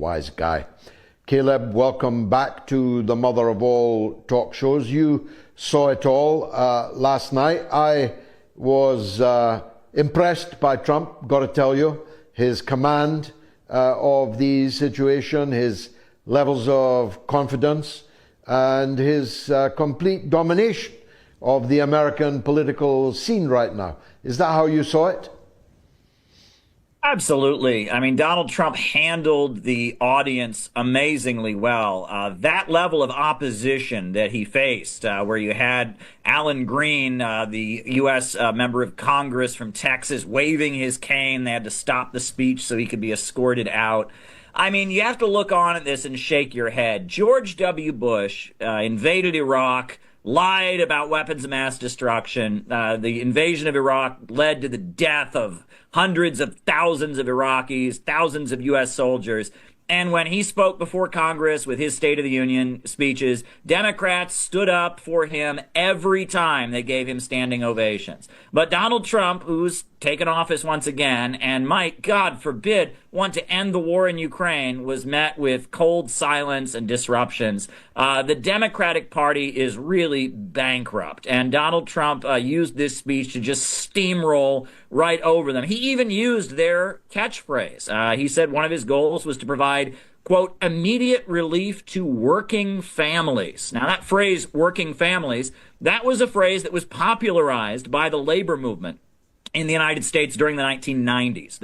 Wise guy. Caleb, welcome back to the mother of all talk shows. You saw it all last night. I was impressed by Trump, got to tell you. His command of the situation, his levels of confidence, and his complete domination of the American political scene right now. Is that how you saw it? Absolutely. I mean, Donald Trump handled the audience amazingly well. That level of opposition that he faced, where you had Alan Green, the U.S. member of Congress from Texas, waving his cane. They had to stop the speech so he could be escorted out. I mean, you have to look on at this and shake your head. George W. Bush invaded Iraq, lied about weapons of mass destruction. The invasion of Iraq led to the death of hundreds of thousands of Iraqis, thousands of U.S. soldiers. And when he spoke before Congress with his State of the Union speeches, Democrats stood up for him every time they gave him standing ovations. But Donald Trump, who's taken office once again and might, God forbid, want to end the war in Ukraine, was met with cold silence and disruptions. The Democratic Party is really bankrupt, and Donald Trump used this speech to just steamroll right over them. He even used their catchphrase. He said one of his goals was to provide, quote, immediate relief to working families. Now, that phrase, working families, that was a phrase that was popularized by the labor movement in the United States during the 1990s.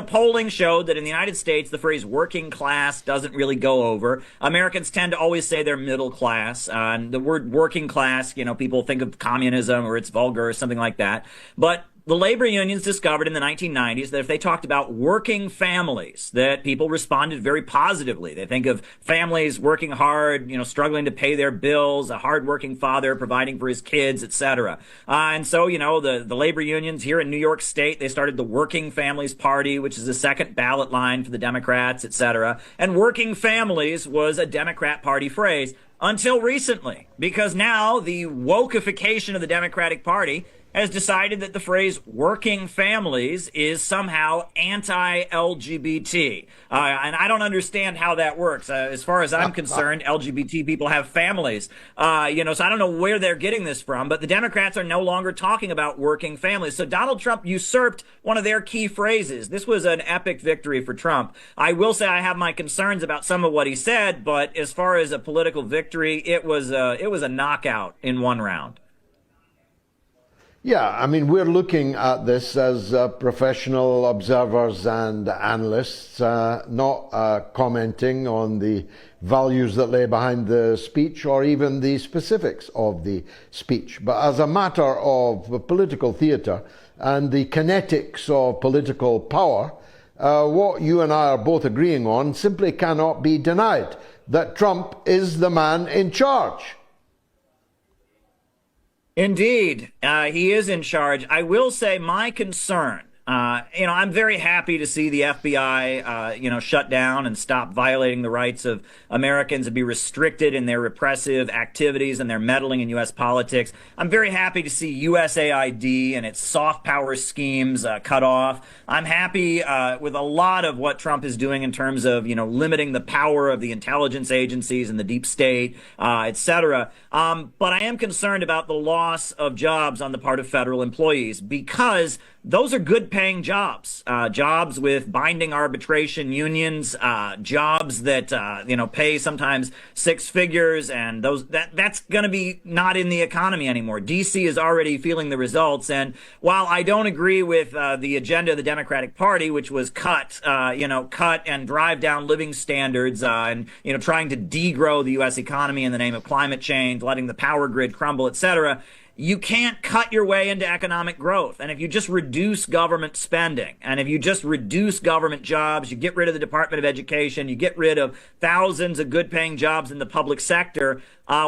Polling showed that in the United States, the phrase working class doesn't really go over. Americans tend to always say they're middle class. And the word working class, people think of communism or it's vulgar or something like that. But the labor unions discovered in the 1990s that if they talked about working families, that people responded very positively. They think of families working hard, struggling to pay their bills, a hardworking father providing for his kids, etc. And so, the labor unions here in New York State, they started the Working Families Party, which is the second ballot line for the Democrats, etc. And working families was a Democrat Party phrase until recently, because now the wokeification of the Democratic Party has decided that the phrase working families is somehow anti-LGBT. And I don't understand how that works. As far as I'm concerned, LGBT people have families. So I don't know where they're getting this from, but the Democrats are no longer talking about working families. So Donald Trump usurped one of their key phrases. This was an epic victory for Trump. I will say I have my concerns about some of what he said, but as far as a political victory, it was a knockout in one round. Yeah, I mean, we're looking at this as professional observers and analysts, not commenting on the values that lay behind the speech or even the specifics of the speech. But as a matter of political theatre and the kinetics of political power, what you and I are both agreeing on simply cannot be denied, that Trump is the man in charge. Indeed, he is in charge. I will say my concern, I'm very happy to see the FBI, shut down and stop violating the rights of Americans and be restricted in their repressive activities and their meddling in U.S. politics. I'm very happy to see USAID and its soft power schemes cut off. I'm happy with a lot of what Trump is doing in terms of, limiting the power of the intelligence agencies and the deep state, et cetera. But I am concerned about the loss of jobs on the part of federal employees, because those are good paying jobs, jobs with binding arbitration unions, jobs that, pay sometimes six figures, and that's going to be not in the economy anymore. DC is already feeling the results. And while I don't agree with the agenda of the Democratic Party, which was cut and drive down living standards, and, trying to degrow the U.S. economy in the name of climate change, letting the power grid crumble, et cetera, you can't cut your way into economic growth. And if you just reduce government spending, and if you just reduce government jobs, you get rid of the Department of Education, you get rid of thousands of good-paying jobs in the public sector,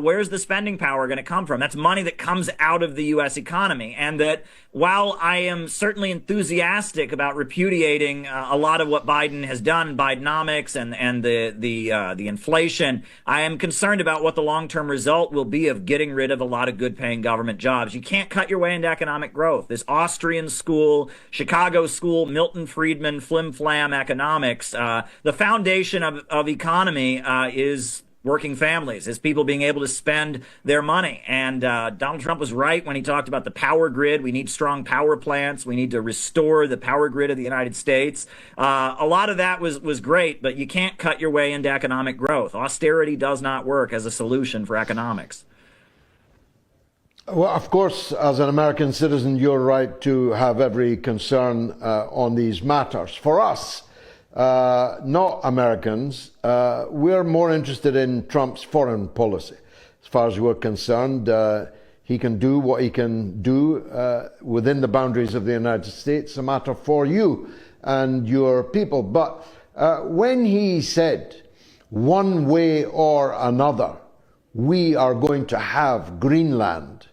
where's the spending power going to come from? That's money that comes out of the U.S. economy. And that while I am certainly enthusiastic about repudiating a lot of what Biden has done, Bidenomics and the inflation, I am concerned about what the long-term result will be of getting rid of a lot of good-paying government jobs. You can't cut your way into economic growth. This Austrian school, Chicago school, Milton Friedman, flim-flam economics, the foundation of economy is working families, is people being able to spend their money. And Donald Trump was right when he talked about the power grid. We need strong power plants. We need to restore the power grid of the United States. A lot of that was great, but you can't cut your way into economic growth. Austerity does not work as a solution for economics. Well, of course, as an American citizen, you're right to have every concern on these matters. For us, not Americans, we're more interested in Trump's foreign policy. As far as we're concerned, he can do what he can do within the boundaries of the United States, a matter for you and your people. But when he said, one way or another, we are going to have Greenland,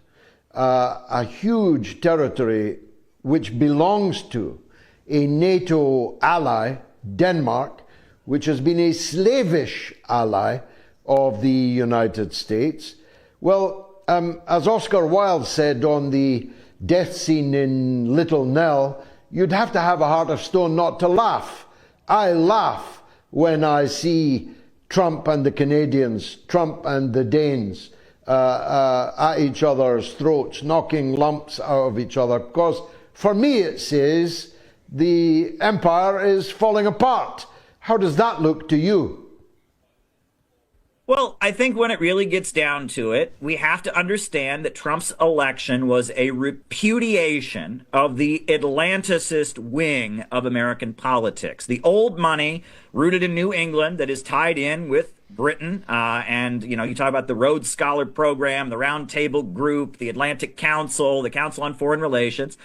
a huge territory which belongs to a NATO ally, Denmark, which has been a slavish ally of the United States. Well, as Oscar Wilde said on the death scene in Little Nell, you'd have to have a heart of stone not to laugh. I laugh when I see Trump and the Canadians, Trump and the Danes at each other's throats, knocking lumps out of each other, because for me it says the empire is falling apart. How does that look to you? Well, I think when it really gets down to it, we have to understand that Trump's election was a repudiation of the Atlanticist wing of American politics. The old money rooted in New England that is tied in with Britain, and you talk about the Rhodes Scholar Program, the Round Table Group, the Atlantic Council, the Council on Foreign Relations.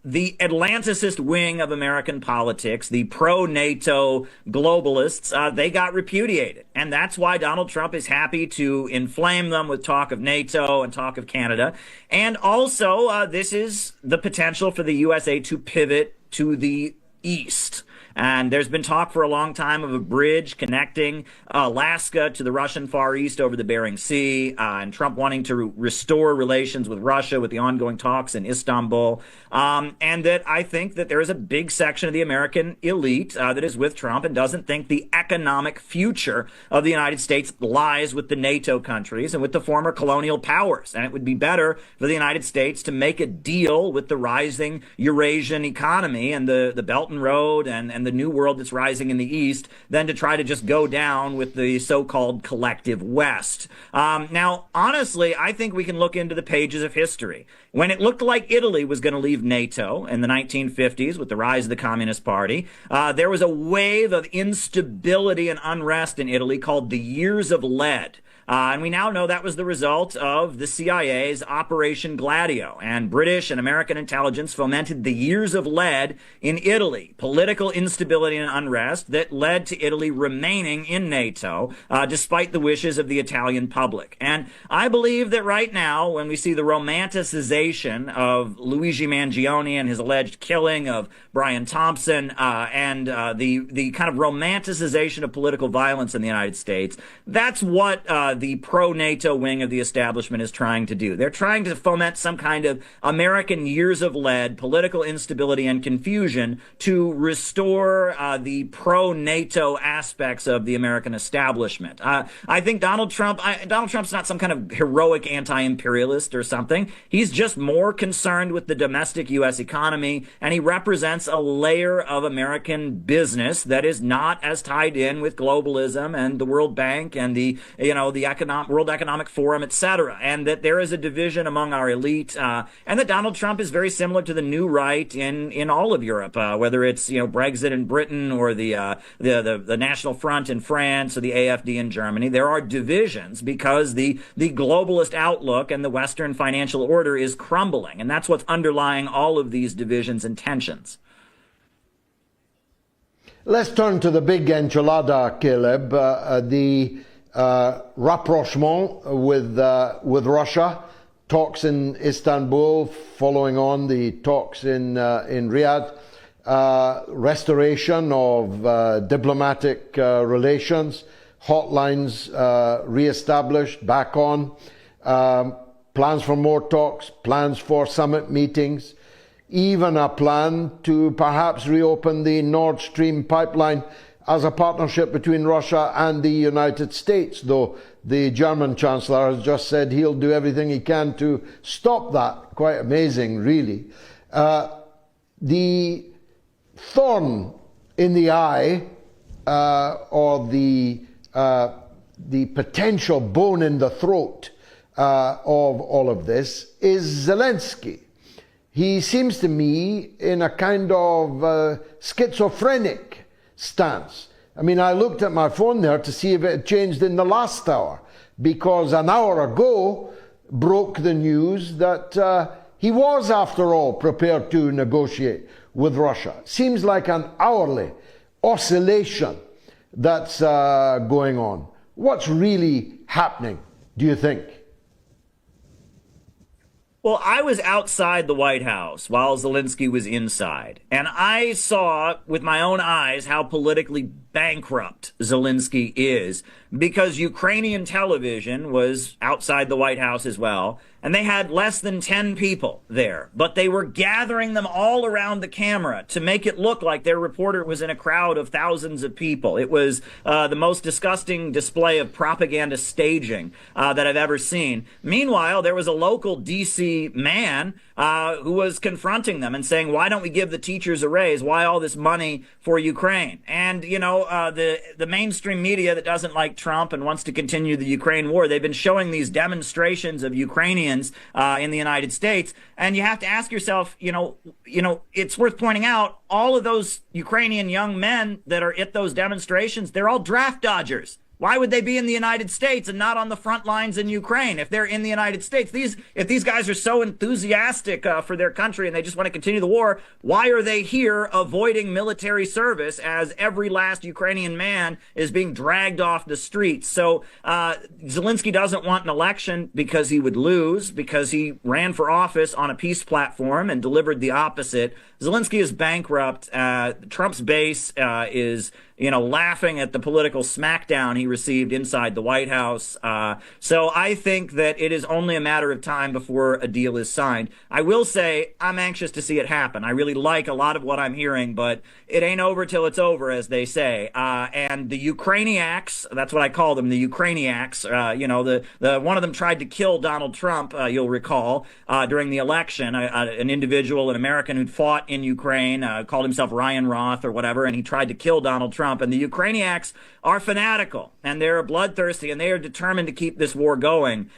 The Atlanticist wing of American politics, the pro-NATO globalists, they got repudiated. And that's why Donald Trump is happy to inflame them with talk of NATO and talk of Canada. And also, this is the potential for the USA to pivot to the East. And there's been talk for a long time of a bridge connecting Alaska to the Russian Far East over the Bering Sea, and Trump wanting to restore relations with Russia with the ongoing talks in Istanbul. And that I think that there is a big section of the American elite that is with Trump and doesn't think the economic future of the United States lies with the NATO countries and with the former colonial powers. And it would be better for the United States to make a deal with the rising Eurasian economy and the Belt and Road and the new world that's rising in the East than to try to just go down with the so-called collective West. Now, honestly, I think we can look into the pages of history. When it looked like Italy was going to leave NATO in the 1950s with the rise of the Communist Party, there was a wave of instability and unrest in Italy called the Years of Lead. And we now know that was the result of the CIA's Operation Gladio, and British and American intelligence fomented the Years of Lead in Italy, political instability and unrest that led to Italy remaining in NATO, despite the wishes of the Italian public. And I believe that right now, when we see the romanticization of Luigi Mangione and his alleged killing of Brian Thompson, and the kind of romanticization of political violence in the United States, that's what the pro-NATO wing of the establishment is trying to do. They're trying to foment some kind of American Years of Lead, political instability and confusion to restore the pro-NATO aspects of the American establishment. I think Donald Trump's not some kind of heroic anti-imperialist or something. He's just more concerned with the domestic U.S. economy, and he represents a layer of American business that is not as tied in with globalism and the World Bank and the World Economic Forum, etc., and that there is a division among our elite, and that Donald Trump is very similar to the new right in all of Europe, whether it's Brexit in Britain or the National Front in France or the AfD in Germany. There are divisions because the globalist outlook and the Western financial order is crumbling, and that's what's underlying all of these divisions and tensions. Let's turn to the big enchilada, Caleb. The rapprochement with Russia, talks in Istanbul following on the talks in Riyadh, restoration of diplomatic relations, hotlines re-established, back on, plans for more talks, plans for summit meetings, even a plan to perhaps reopen the Nord Stream pipeline as a partnership between Russia and the United States, though the German Chancellor has just said he'll do everything he can to stop that. Quite amazing, really. The thorn in the eye, or the potential bone in the throat of all of this is Zelensky. He seems to me in a kind of schizophrenic stance. I mean, I looked at my phone there to see if it had changed in the last hour, because an hour ago broke the news that he was, after all, prepared to negotiate with Russia. Seems like an hourly oscillation that's going on. What's really happening, do you think? Well, I was outside the White House while Zelensky was inside, and I saw with my own eyes how politically bankrupt Zelensky is, because Ukrainian television was outside the White House as well, and they had less than 10 people there, but they were gathering them all around the camera to make it look like their reporter was in a crowd of thousands of people. It was the most disgusting display of propaganda staging that I've ever seen. Meanwhile, there was a local D.C. man who was confronting them and saying, why don't we give the teachers a raise? Why all this money for Ukraine? And, you know, the mainstream media that doesn't like Trump and wants to continue the Ukraine war, they've been showing these demonstrations of Ukrainians in the United States. And you have to ask yourself, you know, it's worth pointing out, all of those Ukrainian young men that are at those demonstrations, they're all draft dodgers. Why would they be in the United States and not on the front lines in Ukraine if they're in the United States? If these guys are so enthusiastic for their country and they just want to continue the war, why are they here avoiding military service as every last Ukrainian man is being dragged off the streets? So Zelensky doesn't want an election because he would lose, because he ran for office on a peace platform and delivered the opposite. Zelensky is bankrupt. Trump's base is laughing at the political smackdown he received inside the White House. So I think that it is only a matter of time before a deal is signed. I will say I'm anxious to see it happen. I really like a lot of what I'm hearing, but it ain't over till it's over, as they say. And the Ukrainiacs, that's what I call them, the Ukrainiacs, the one of them tried to kill Donald Trump, you'll recall, during the election, an individual, an American who'd fought in Ukraine, called himself Ryan Roth or whatever, and he tried to kill Donald Trump. And the Ukrainiacs are fanatical, and they're bloodthirsty, and they are determined to keep this war going.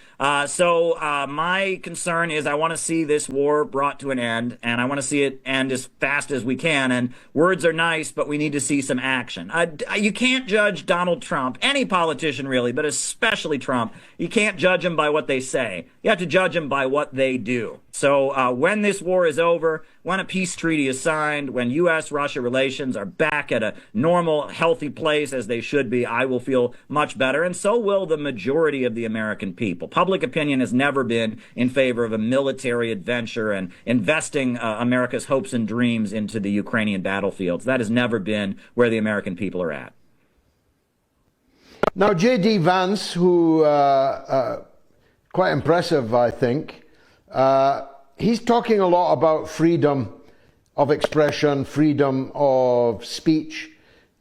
So my concern is I want to see this war brought to an end, and I want to see it end as fast as we can. And words are nice, but we need to see some action. You can't judge Donald Trump, any politician really, but especially Trump. You can't judge him by what they say. You have to judge him by what they do. So when this war is over, when a peace treaty is signed, when U.S.-Russia relations are back at a normal, healthy place as they should be, I will feel much better, and so will the majority of the American people. Public opinion has never been in favor of a military adventure and investing America's hopes and dreams into the Ukrainian battlefields. That has never been where the American people are at. Now, J.D. Vance, who, quite impressive, I think, he's talking a lot about freedom of expression, freedom of speech.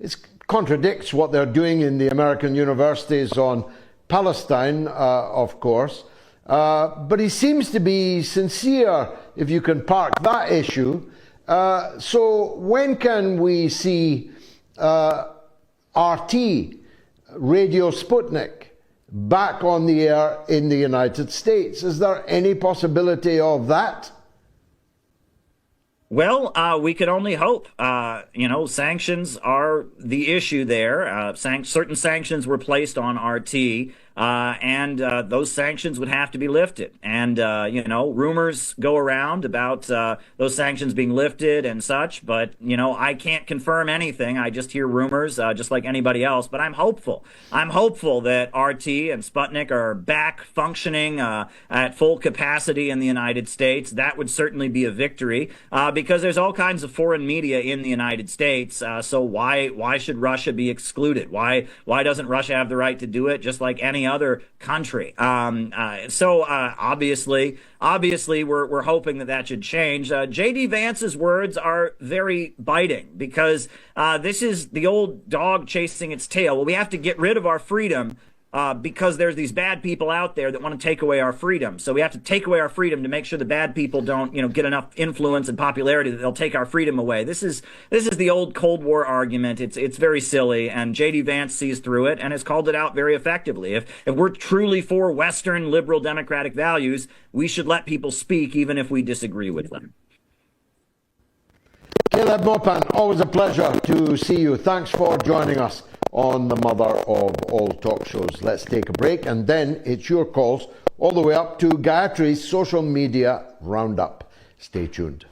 It contradicts what they're doing in the American universities on Palestine, of course. But he seems to be sincere, if you can park that issue. So when can we see RT, Radio Sputnik, back on the air in the United States? Is there any possibility of that? Well, we can only hope. Sanctions are the issue there. Certain sanctions were placed on RT. and those sanctions would have to be lifted. And rumors go around about those sanctions being lifted and such, but I can't confirm anything. I just hear rumors, just like anybody else. But I'm hopeful. I'm hopeful that RT and Sputnik are back functioning at full capacity in the United States. That would certainly be a victory, because there's all kinds of foreign media in the United States. So why should Russia be excluded? Why doesn't Russia have the right to do it just like any other country? Obviously, we're hoping that should change. J.D. Vance's words are very biting, because this is the old dog chasing its tail. Well, we have to get rid of our freedom because there's these bad people out there that want to take away our freedom. So we have to take away our freedom to make sure the bad people don't, get enough influence and popularity that they'll take our freedom away. This is the old Cold War argument. It's very silly, and J.D. Vance sees through it and has called it out very effectively. If we're truly for Western liberal democratic values, we should let people speak even if we disagree with them. Caleb Maupin, always a pleasure to see you. Thanks for joining us on the mother of all talk shows. Let's take a break, and then it's your calls all the way up to Gayatri's social media roundup. Stay tuned.